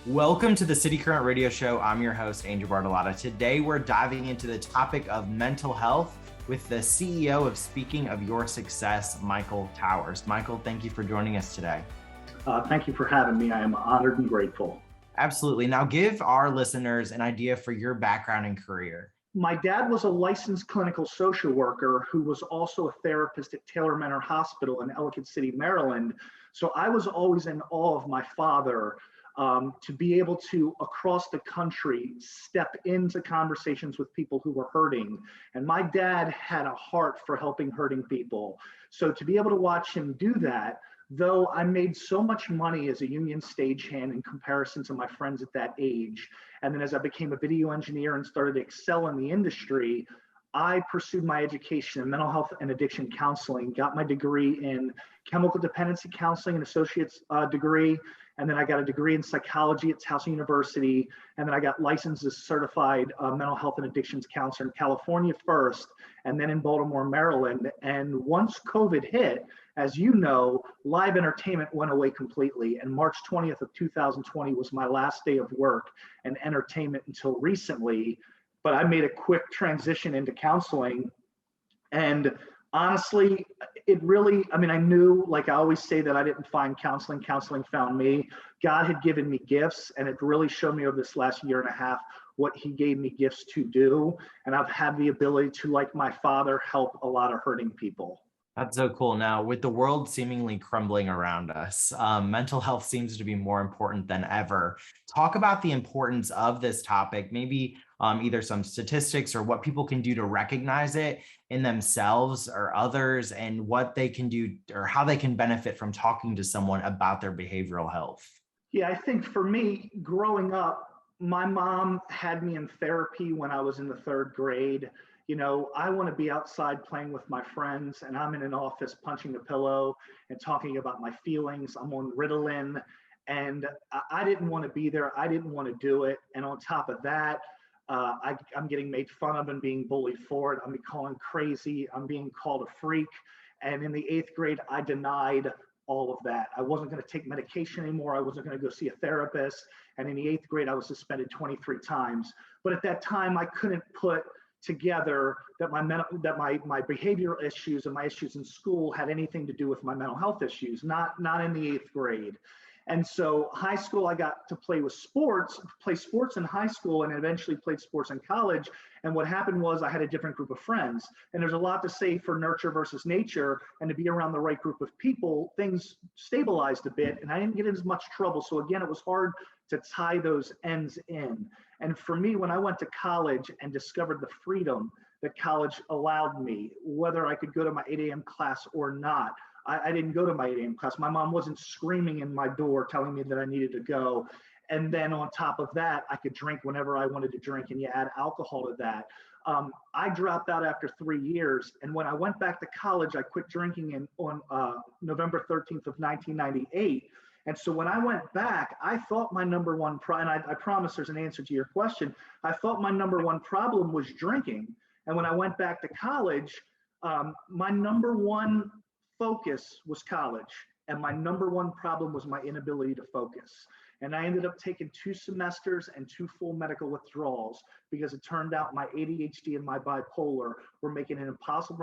Welcome to the City Current Radio Show. I'm your host, Angel Bartolotta. Today, we're diving into the topic of mental health with the CEO of Speaking of Your Success, Michael Towers. Michael, thank you for joining us today. Thank you for having me. I am honored and grateful. Absolutely. Now, give our listeners an idea for your background and career. My dad was a licensed clinical social worker who was also a therapist at Taylor Manor Hospital in Ellicott City, Maryland. So I was always in awe of my father. To be able to, across the country, step into conversations with people who were hurting. And my dad had a heart for helping hurting people. So to be able to watch him do that, though I made so much money as a union stagehand in comparison to my friends at that age, and then as I became a video engineer and started to excel in the industry, I pursued my education in mental health and addiction counseling, got my degree in chemical dependency counseling, an associate's degree, and then I got a degree in psychology at Towson University, and then I got licensed as certified mental health and addictions counselor in California first, and then in Baltimore, Maryland. And once COVID hit, as you know, live entertainment went away completely. And March 20th of 2020 was my last day of work and entertainment until recently. But I made a quick transition into counseling. And honestly, it really, I knew, like I always say, that I didn't find counseling, counseling found me. God had given me gifts, and it really showed me over this last year and a half what he gave me gifts to do. And I've had the ability to, like my father, help a lot of hurting people. That's so cool. Now, with the world seemingly crumbling around us, mental health seems to be more important than ever. Talk about the importance of this topic, maybe either some statistics or what people can do to recognize it in themselves or others, and what they can do or how they can benefit from talking to someone about their behavioral health. Yeah, I think for me, growing up, my mom had me in therapy when I was in the third grade. You know, I want to be outside playing with my friends, and I'm in an office punching a pillow and talking about my feelings. I'm on Ritalin, and I didn't want to be there. I didn't want to do it. And on top of that, I'm getting made fun of and being bullied for it. I'm being called crazy. I'm being called a freak. And in the eighth grade, I denied all of that. I wasn't going to take medication anymore. I wasn't going to go see a therapist. And in the eighth grade, I was suspended 23 times. But at that time, I couldn't put together that my behavioral issues and my issues in school had anything to do with my mental health issues, not in the eighth grade. And so high school, I got to play sports in high school, and eventually played sports in college. And what happened was I had a different group of friends. And there's a lot to say for nurture versus nature, and to be around the right group of people, things stabilized a bit and I didn't get in as much trouble. So again, it was hard to tie those ends in. And for me, when I went to college and discovered the freedom that college allowed me, whether I could go to my 8 a.m. class or not, I didn't go to my 8 a.m. class. My mom wasn't screaming in my door telling me that I needed to go. And then on top of that, I could drink whenever I wanted to drink, and you add alcohol to that. I dropped out after 3 years. And when I went back to college, I quit drinking on November 13th of 1998. And so when I went back, I thought my number one problem, and I promise there's an answer to your question, I thought my number one problem was drinking. And when I went back to college, my number one focus was college, and my number one problem was my inability to focus. And I ended up taking 2 semesters and 2 full medical withdrawals, because it turned out my ADHD and my bipolar were making it impossible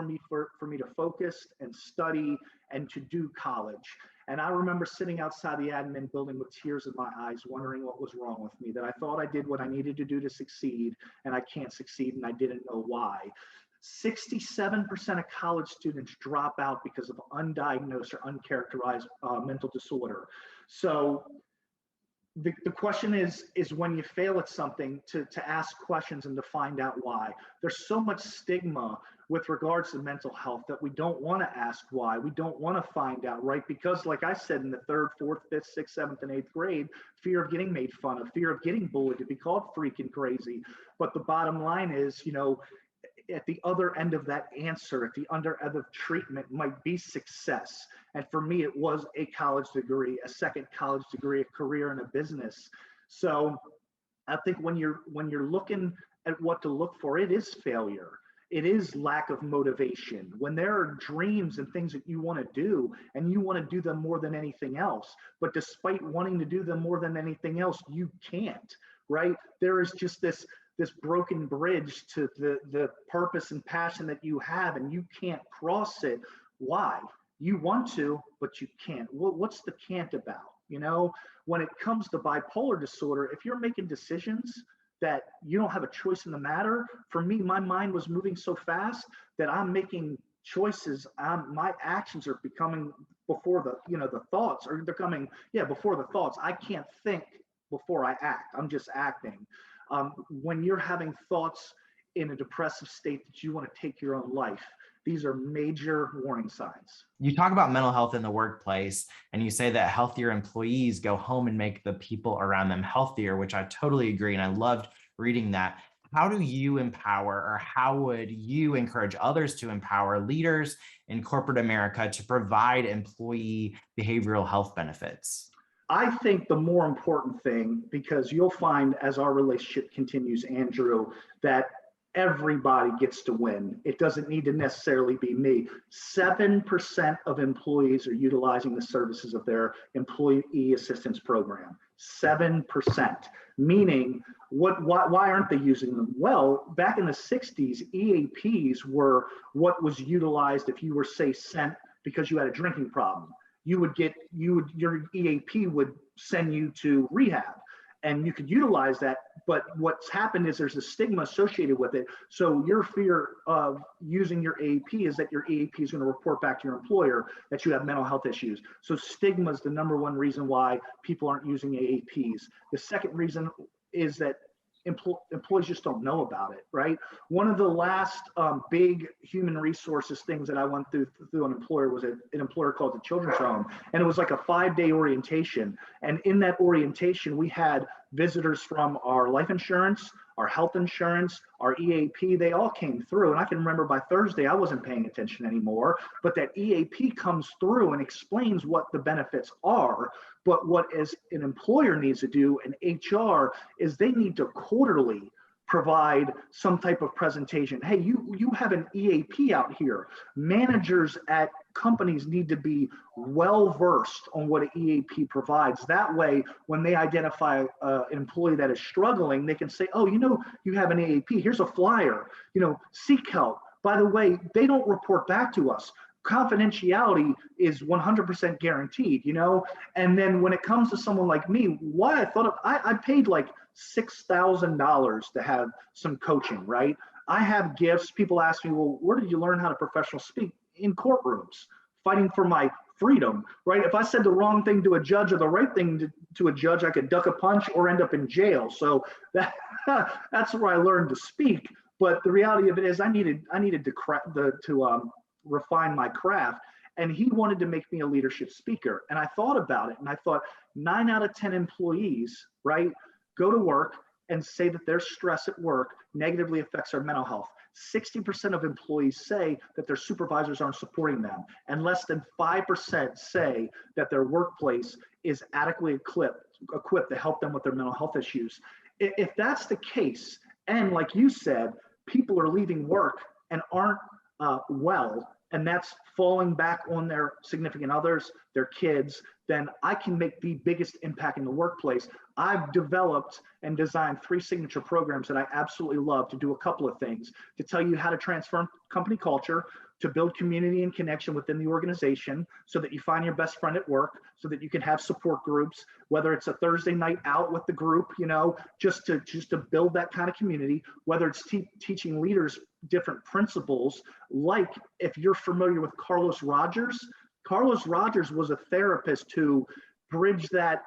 for me to focus and study and to do college. And I remember sitting outside the admin building with tears in my eyes, wondering what was wrong with me, that I thought I did what I needed to do to succeed, and I can't succeed, and I didn't know why. 67% of college students drop out because of undiagnosed or uncharacterized mental disorder. So the question is when you fail at something, to ask questions and to find out why. There's so much stigma with regards to mental health that we don't want to ask why. We don't want to find out, right? Because like I said, in the 3rd, 4th, 5th, 6th, 7th, and 8th grade, fear of getting made fun of, fear of getting bullied, to be called freaking crazy. But the bottom line is, at the other end of that answer, at the other end of treatment might be success. And for me, it was a college degree, a second college degree, a career, and a business. So I think when you're looking at what to look for, it is failure. it is lack of motivation. When there are dreams and things that you want to do and you want to do them more than anything else, but despite wanting to do them more than anything else, you can't, right? There is just this broken bridge to the purpose and passion that you have, and you can't cross it. Why? You want to, but you can't. What's the can't about? You know, when it comes to bipolar disorder, if you're making decisions that you don't have a choice in the matter, for me, my mind was moving so fast that I'm making choices. My actions are becoming before the thoughts, or they're coming, before the thoughts. I can't think before I act. I'm just acting. When you're having thoughts in a depressive state that you want to take your own life, these are major warning signs. You talk about mental health in the workplace, and you say that healthier employees go home and make the people around them healthier, which I totally agree. And I loved reading that. How do you empower, or how would you encourage others to empower leaders in corporate America to provide employee behavioral health benefits? I think the more important thing, because you'll find as our relationship continues, Andrew, that everybody gets to win. It doesn't need to necessarily be me. 7% of employees are utilizing the services of their employee assistance program. 7%, meaning why aren't they using them? Well, back in the 60s, EAPs were what was utilized if you were, say, sent because you had a drinking problem. Your EAP would send you to rehab, and you could utilize that. But what's happened is there's a stigma associated with it. So your fear of using your EAP is that your EAP is going to report back to your employer that you have mental health issues. So stigma is the number one reason why people aren't using EAPs. The second reason is that employees just don't know about it, right? One of the last big human resources things that I went through an employer was an employer called the Children's Home. And it was like a 5-day orientation. And in that orientation, we had visitors from our life insurance, our health insurance, our EAP. They all came through. And I can remember by Thursday, I wasn't paying attention anymore, but that EAP comes through and explains what the benefits are. But what as an employer needs to do, and HR, is they need to quarterly provide some type of presentation. Hey, you have an EAP out here. Managers at companies need to be well versed on what an EAP provides. That way, when they identify an employee that is struggling, they can say, oh, you have an EAP. Here's a flyer. Seek help. By the way, they don't report back to us. Confidentiality is 100% guaranteed, and then when it comes to someone like me, why I paid like $6,000 to have some coaching, right? I have gifts. People ask me, well, where did you learn how to professional speak? In courtrooms, fighting for my freedom, right? If I said the wrong thing to a judge or the right thing to a judge, I could duck a punch or end up in jail. So that's where I learned to speak. But the reality of it is I needed to refine my craft. And he wanted to make me a leadership speaker. And I thought about it, and I thought 9 out of 10 employees, right, go to work and say that their stress at work negatively affects their mental health. 60% of employees say that their supervisors aren't supporting them, and less than 5% say that their workplace is adequately equipped to help them with their mental health issues. If that's the case, and like you said, people are leaving work and aren't well, and that's falling back on their significant others, their kids, then I can make the biggest impact in the workplace. I've developed and designed 3 signature programs that I absolutely love to do a couple of things: to tell you how to transform company culture, to build community and connection within the organization so that you find your best friend at work, so that you can have support groups, whether it's a Thursday night out with the group, just to build that kind of community, whether it's teaching leaders different principles. Like, if you're familiar with Carlos Rogers was a therapist who bridged that.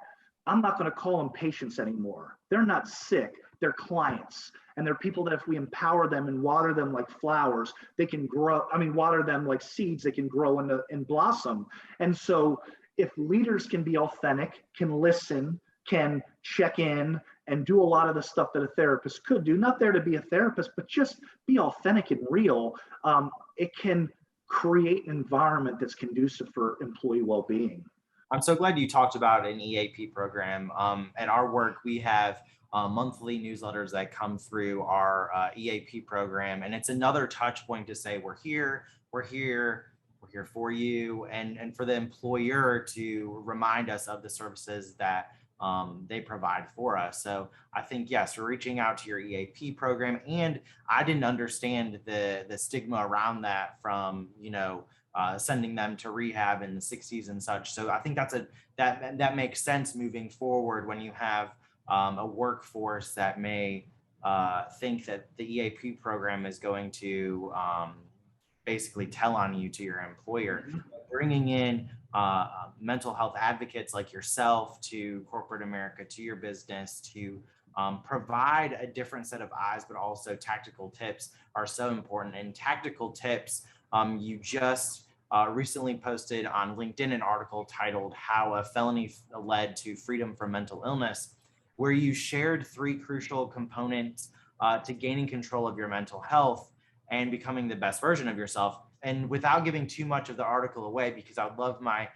I'm not going to call them patients anymore. They're not sick. They're clients. And they're people that if we empower them and water them like flowers, they can grow. Water them like seeds, they can grow and blossom. And so if leaders can be authentic, can listen, can check in, and do a lot of the stuff that a therapist could do, not there to be a therapist, but just be authentic and real, it can create an environment that's conducive for employee well-being. I'm so glad you talked about an EAP program. At our work, we have monthly newsletters that come through our EAP program. And it's another touch point to say, we're here, we're here, we're here for you, and for the employer to remind us of the services that they provide for us. So I think, yes, we're reaching out to your EAP program. And I didn't understand the stigma around that from, sending them to rehab in the 60s and such. So I think that makes sense moving forward when you have a workforce that may think that the EAP program is going to basically tell on you to your employer. Bringing in mental health advocates like yourself to corporate America, to your business, to provide a different set of eyes, but also tactical tips are so important. And tactical tips, you just recently posted on LinkedIn an article titled "How a Felony Led to Freedom from Mental Illness," where you shared 3 crucial components to gaining control of your mental health and becoming the best version of yourself. And without giving too much of the article away, because I'd love my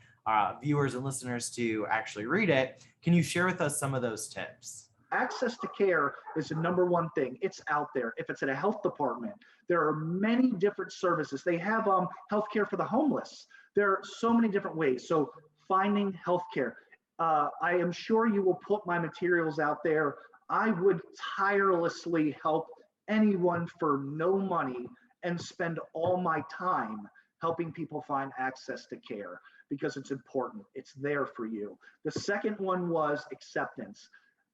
viewers and listeners to actually read it, can you share with us some of those tips? Access to care is the number one thing. It's out there. If it's at a health department, there are many different services. They have healthcare for the homeless. There are so many different ways. So finding healthcare. I am sure you will put my materials out there. I would tirelessly help anyone for no money and spend all my time helping people find access to care because it's important. It's there for you. The second one was acceptance.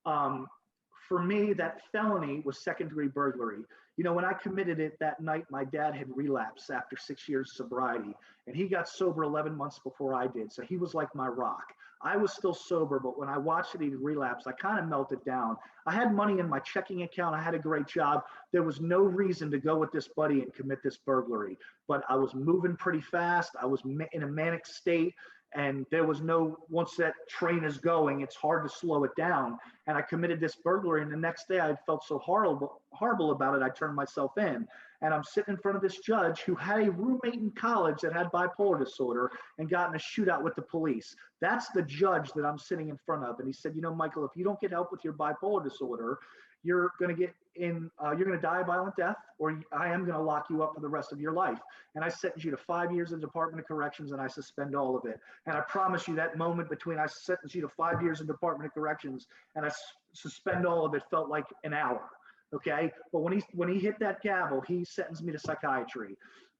For me, that felony was second-degree burglary. When I committed it that night, my dad had relapsed after 6 years sobriety, and he got sober 11 months before I did. So he was like my rock. I was still sober, but when I watched it, he relapsed. I kind of melted down. I had money in my checking account. I had a great job. There was no reason to go with this buddy and commit this burglary, but I was moving pretty fast. I was in a manic state. And there was once that train is going, it's hard to slow it down. And I committed this burglary. And the next day I felt so horrible about it. I turned myself in, and I'm sitting in front of this judge who had a roommate in college that had bipolar disorder and got in a shootout with the police. That's the judge that I'm sitting in front of. And he said, Michael, if you don't get help with your bipolar disorder, you're going to die a violent death, or I am going to lock you up for the rest of your life. And I sentence you to 5 years in the Department of Corrections, and I suspend all of it. And I promise you that moment between I sentence you to 5 years in the Department of Corrections and I suspend all of it felt like an hour. Okay. But when he hit that gavel, he sentenced me to psychiatry.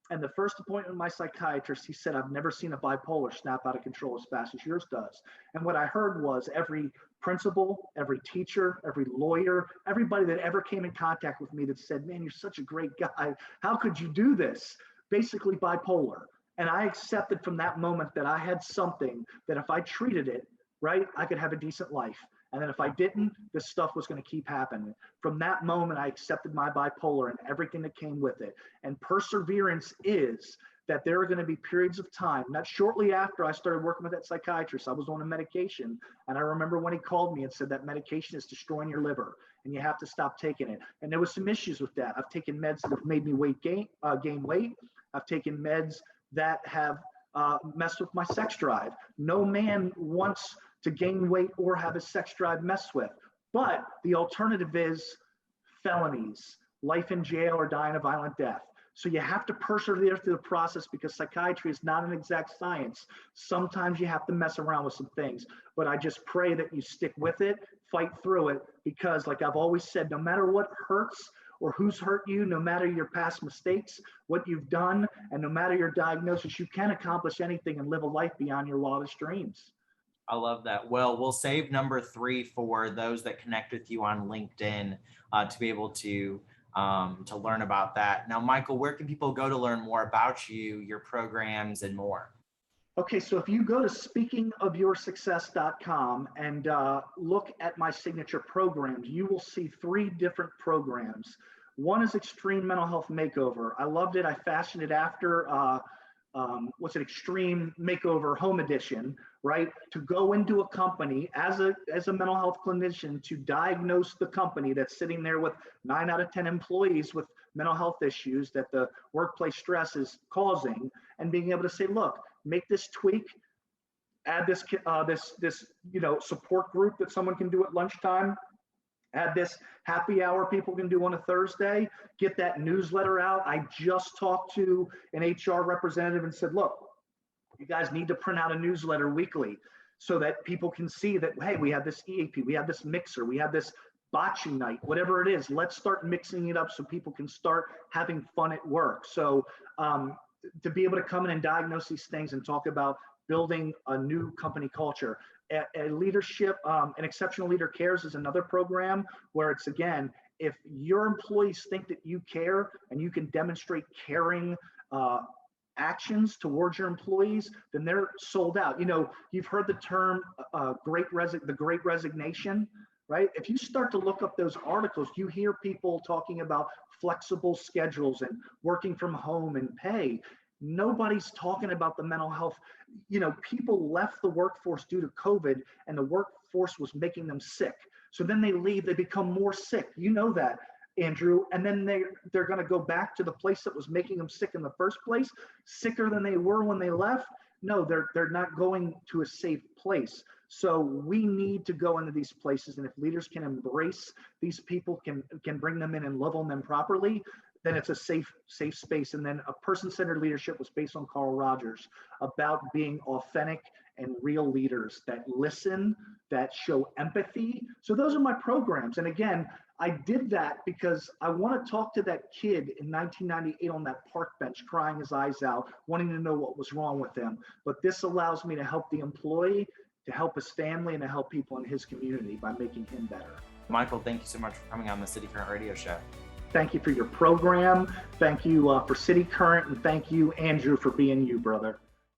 And the first appointment with my psychiatrist, he said, I've never seen a bipolar snap out of control as fast as yours does. And what I heard was every principal, every teacher, every lawyer, everybody that ever came in contact with me that said, man, you're such a great guy. How could you do this? Basically bipolar. And I accepted from that moment that I had something that if I treated it, right, I could have a decent life. And then if I didn't, this stuff was going to keep happening. From that moment, I accepted my bipolar and everything that came with it. And perseverance is that there are going to be periods of time. Not shortly after I started working with that psychiatrist, I was on a medication. And I remember when he called me and said that medication is destroying your liver and you have to stop taking it. And there was some issues with that. I've taken meds that have made me gain weight. I've taken meds that have messed with my sex drive. No man wants to gain weight or have his sex drive messed with. But the alternative is felonies, life in jail, or dying a violent death. So you have to persevere through the process because psychiatry is not an exact science. Sometimes you have to mess around with some things, but I just pray that you stick with it, fight through it, because like I've always said, no matter what hurts or who's hurt you, no matter your past mistakes, what you've done, and no matter your diagnosis, you can accomplish anything and live a life beyond your wildest dreams. I love that. Well, we'll save number 3 for those that connect with you on LinkedIn to be able to learn about that. Now, Michael, where can people go to learn more about you, your programs, and more? Okay, so if you go to speakingofyoursuccess.com and look at my signature programs, you will see 3 different programs. One is Extreme Mental Health Makeover. I loved it. I fashioned it after Extreme Makeover Home Edition, right? To go into a company as a mental health clinician to diagnose the company that's sitting there with 9 out of 10 employees with mental health issues that the workplace stress is causing, and being able to say, look, make this tweak, add this support group that someone can do at lunchtime, Add this happy hour people can do on a Thursday, get that newsletter out. I just talked to an HR representative and said, look, you guys need to print out a newsletter weekly so that people can see that, hey, we have this EAP, we have this mixer, we have this bocce night, whatever it is. Let's start mixing it up so people can start having fun at work. So to be able to come in and diagnose these things and talk about building a new company culture. A leadership, an exceptional leader cares is another program where it's, again, if your employees think that you care and you can demonstrate caring actions towards your employees, then they're sold out. You know, you've heard the term the great resignation, right? If you start to look up those articles, you hear people talking about flexible schedules and working from home and pay. Nobody's talking about the mental health. You know, people left the workforce due to COVID and the workforce was making them sick. So then they leave, they become more sick. You know that, Andrew. And then they're going to go back to the place that was making them sick in the first place, sicker than they were when they left. No, they're not going to a safe place. So we need to go into these places. And if leaders can embrace these people, can bring them in and love on them properly, then it's a safe space. And then a person-centered leadership was based on Carl Rogers, about being authentic and real leaders that listen, that show empathy. So those are my programs. And again, I did that because I want to talk to that kid in 1998 on that park bench, crying his eyes out, wanting to know what was wrong with him. But this allows me to help the employee, to help his family, and to help people in his community by making him better. Michael, thank you so much for coming on the City Current Radio Show. Thank you for your program. Thank you for cityCURRENT, and thank you, Andrew, for being you, brother.